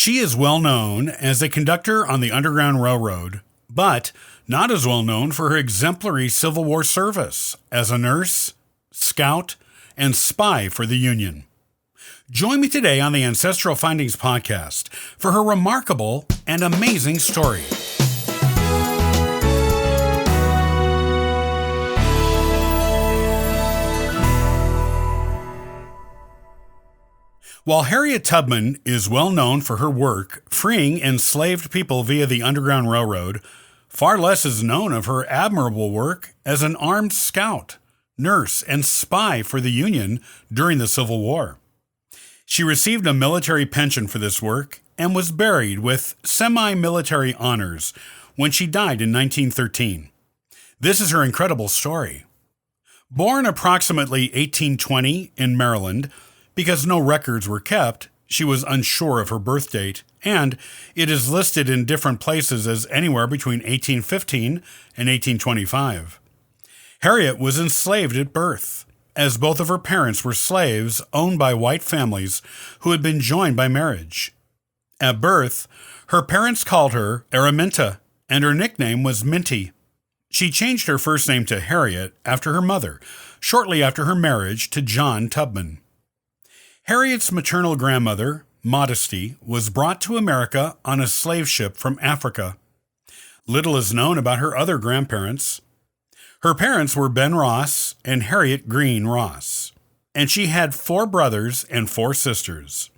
She is well known as a conductor on the Underground Railroad, but not as well known for her exemplary Civil War service as a nurse, scout, and spy for the Union. Join me today on the Ancestral Findings Podcast for her remarkable and amazing story. While Harriet Tubman is well known for her work freeing enslaved people via the Underground Railroad, far less is known of her admirable work as an armed scout, nurse, and spy for the Union during the Civil War. She received a military pension for this work and was buried with semi-military honors when she died in 1913. This is her incredible story. Born approximately 1820 in Maryland, because no records were kept, she was unsure of her birth date, and it is listed in different places as anywhere between 1815 and 1825. Harriet was enslaved at birth, as both of her parents were slaves owned by white families who had been joined by marriage. At birth, her parents called her Araminta, and her nickname was Minty. She changed her first name to Harriet after her mother, shortly after her marriage to John Tubman. Harriet's maternal grandmother, Modesty, was brought to America on a slave ship from Africa. Little is known about her other grandparents. Her parents were Ben Ross and Harriet Green Ross, and she had 4 brothers and 4 sisters.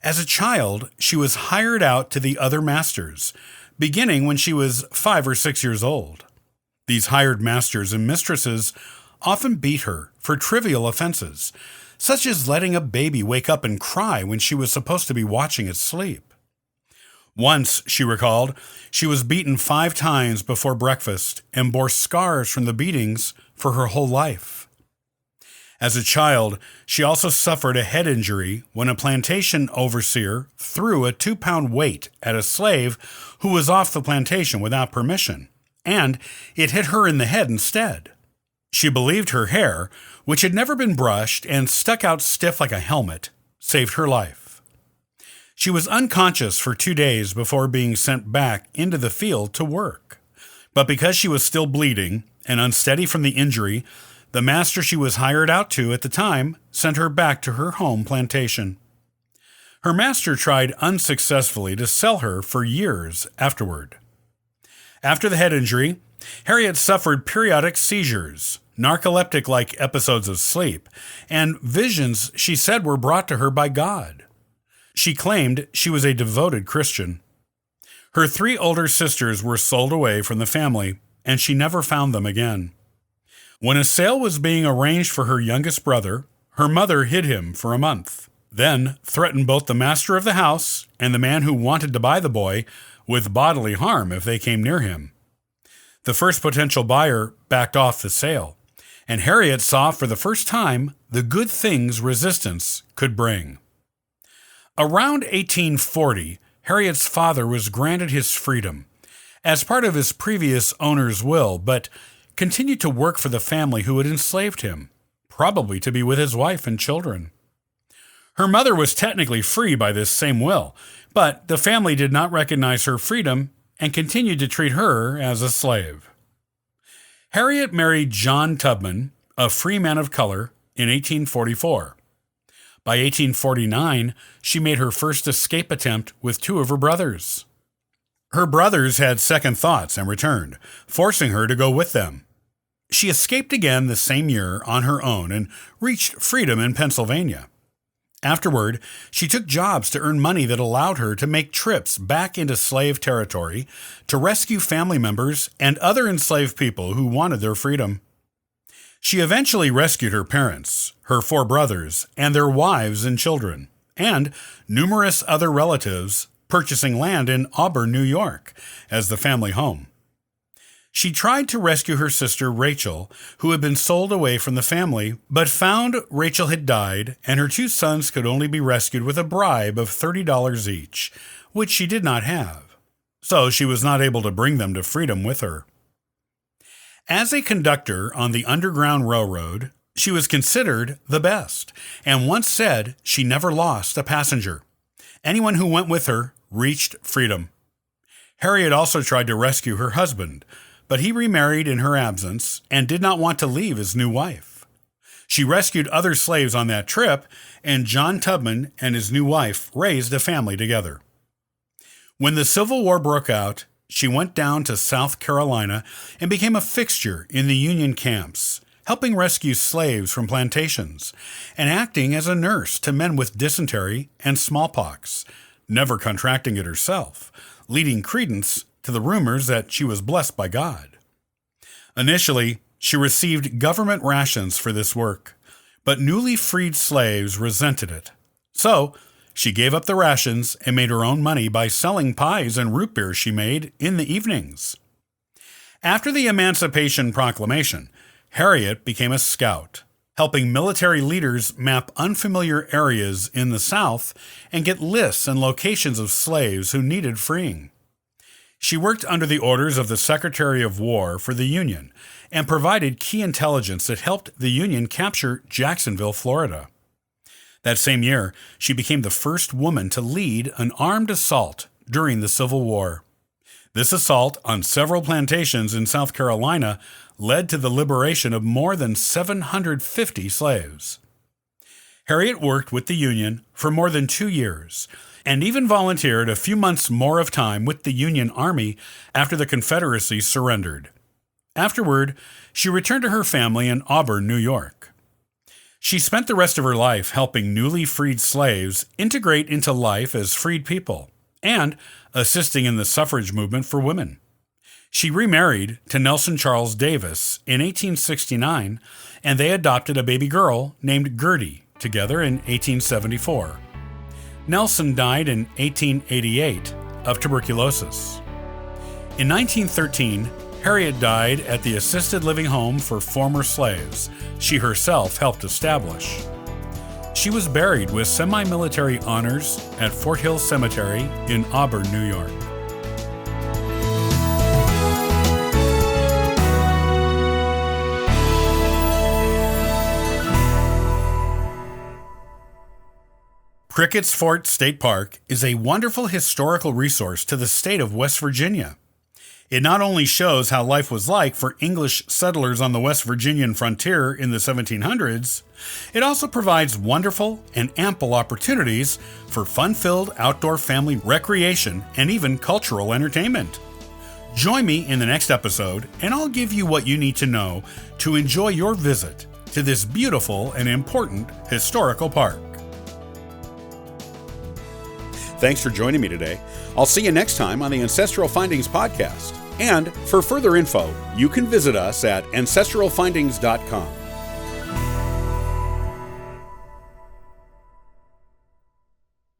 As a child, she was hired out to the other masters, beginning when she was 5 or 6 years old. These hired masters and mistresses often beat her for trivial offenses, such as letting a baby wake up and cry when she was supposed to be watching it sleep. Once, she recalled, she was beaten 5 times before breakfast and bore scars from the beatings for her whole life. As a child, she also suffered a head injury when a plantation overseer threw a 2-pound weight at a slave who was off the plantation without permission, and it hit her in the head instead. She believed her hair, which had never been brushed and stuck out stiff like a helmet, saved her life. She was unconscious for 2 days before being sent back into the field to work. But because she was still bleeding and unsteady from the injury, the master she was hired out to at the time sent her back to her home plantation. Her master tried unsuccessfully to sell her for years afterward. After the head injury, Harriet suffered periodic seizures, narcoleptic-like episodes of sleep, and visions she said were brought to her by God. She claimed she was a devoted Christian. Her 3 older sisters were sold away from the family, and she never found them again. When a sale was being arranged for her youngest brother, her mother hid him for a month, then threatened both the master of the house and the man who wanted to buy the boy with bodily harm if they came near him. The first potential buyer backed off the sale, and Harriet saw for the first time the good things resistance could bring. Around 1840, Harriet's father was granted his freedom as part of his previous owner's will, but continued to work for the family who had enslaved him, probably to be with his wife and children. Her mother was technically free by this same will, but the family did not recognize her freedom and continued to treat her as a slave. Harriet married John Tubman, a free man of color, in 1844. By 1849, she made her first escape attempt with 2 of her brothers. Her brothers had second thoughts and returned, forcing her to go with them. She escaped again the same year on her own and reached freedom in Pennsylvania. Afterward, she took jobs to earn money that allowed her to make trips back into slave territory to rescue family members and other enslaved people who wanted their freedom. She eventually rescued her parents, her 4 brothers, and their wives and children, and numerous other relatives, purchasing land in Auburn, New York, as the family home. She tried to rescue her sister Rachel, who had been sold away from the family, but found Rachel had died and her 2 sons could only be rescued with a bribe of $30 each, which she did not have. So she was not able to bring them to freedom with her. As a conductor on the Underground Railroad, she was considered the best, and once said she never lost a passenger. Anyone who went with her reached freedom. Harriet also tried to rescue her husband, but he remarried in her absence and did not want to leave his new wife. She rescued other slaves on that trip, and John Tubman and his new wife raised a family together. When the Civil War broke out, she went down to South Carolina and became a fixture in the Union camps, helping rescue slaves from plantations, and acting as a nurse to men with dysentery and smallpox, never contracting it herself, leading credence to the rumors that she was blessed by God. Initially, she received government rations for this work, but newly freed slaves resented it. So, she gave up the rations and made her own money by selling pies and root beer she made in the evenings. After the Emancipation Proclamation, Harriet became a scout, helping military leaders map unfamiliar areas in the South and get lists and locations of slaves who needed freeing. She worked under the orders of the Secretary of War for the Union and provided key intelligence that helped the Union capture Jacksonville, Florida. That same year, she became the first woman to lead an armed assault during the Civil War. This assault on several plantations in South Carolina led to the liberation of more than 750 slaves. Harriet worked with the Union for more than 2 years, and even volunteered a few months more of time with the Union Army after the Confederacy surrendered. Afterward, she returned to her family in Auburn, New York. She spent the rest of her life helping newly freed slaves integrate into life as freed people, and assisting in the suffrage movement for women. She remarried to Nelson Charles Davis in 1869, and they adopted a baby girl named Gertie together in 1874. Nelson died in 1888 of tuberculosis. In 1913, Harriet died at the assisted living home for former slaves she herself helped establish. She was buried with semi-military honors at Fort Hill Cemetery in Auburn, New York. Prickett's Fort State Park is a wonderful historical resource to the state of West Virginia. It not only shows how life was like for English settlers on the West Virginian frontier in the 1700s, it also provides wonderful and ample opportunities for fun-filled outdoor family recreation and even cultural entertainment. Join me in the next episode, and I'll give you what you need to know to enjoy your visit to this beautiful and important historical park. Thanks for joining me today. I'll see you next time on the Ancestral Findings Podcast. And for further info, you can visit us at ancestralfindings.com.